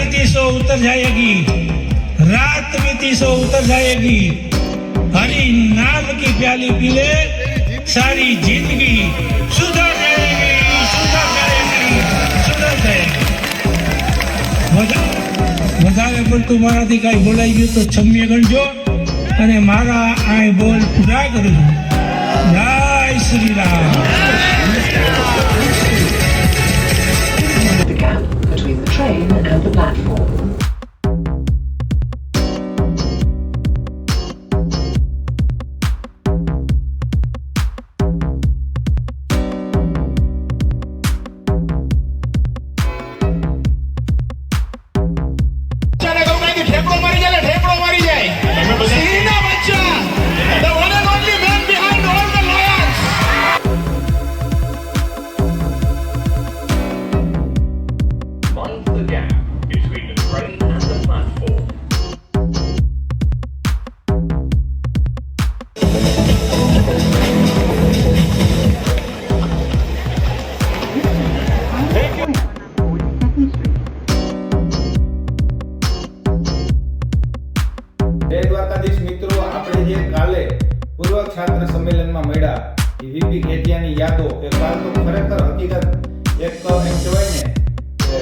बीती सो उतर जाएगी, रात बीती सो उतर जाएगी, हरि नाम की प्याली पी ले, सारी जिंदगी सुधर जाएगी, सुधर जाएगी, सुधर जाएगी। વધારે પડતું મારાથી કાંઈ બોલાઈ ગયું તો ક્ષમ્ય ગણજો અને મારા આ બોલ પૂરા કરજો. જય Shri Ram. The gap between the train and the platform. જય દ્વારકાધીશ મિત્રો, આપણે જે કાલે પૂર્વ છાત્ર સંમેલનમાં મળ્યા એ વીપી ઘેટિયાની યાદો એ કાલ તો ખરેખર હકીકત એક એમ કહેવાય ને કે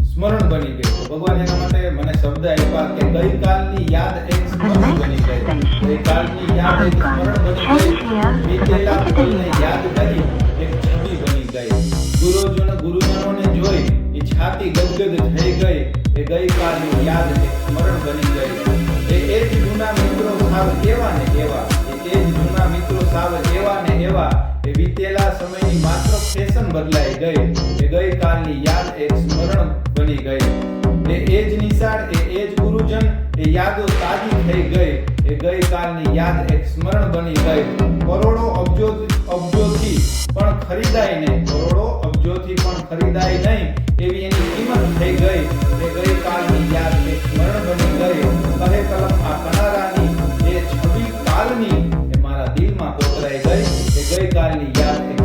સ્મરણ બની ગઈ. તો ભગવાન એના માટે મને શબ્દ આપ્યા કે ગઈકાલની યાદ એક સ્મરણ બની ગઈ, ગઈકાલની યાદ એક સ્મરણ બની ગઈ, વીતેલા પલને યાદ કરી એક છબી બની ગઈ. ગુરુજનોને જોઈ એ છાતી ગદગદ થઈ ગઈ, એ ગઈકાલની યાદ એક સ્મરણ બની ગઈ. એ જ જૂના મિત્રો સાવ એવા ને એવા, એ જ જૂના મિત્રો સાવ એવા ને એવા, એ વીતેલા સમયની માત્ર ફેશન બદલાઈ ગઈ, એ ગઈકાલની યાદ એક સ્મરણ બની ગઈ. એ જ નિશાળ, એ જ ગુરુજન, એ યાદો તાજી થઈ ગઈ, એ ગઈકાલની યાદ એક સ્મરણ બની ગઈ. કરોડો અબજોથી પણ ખરીદાય નહીં, કરોડો અબજોથી પણ ખરીદાય નહીં એવી એની કિંમત થઈ ગઈ, એ ગઈકાલની યાદ એક સ્મરણ બની ગઈ. કહે કલમ આ કનારાની એ છબી કાલની એ મારા દિલમાં કોતરાઈ ગઈ, એ ગઈકાલની યાદ એક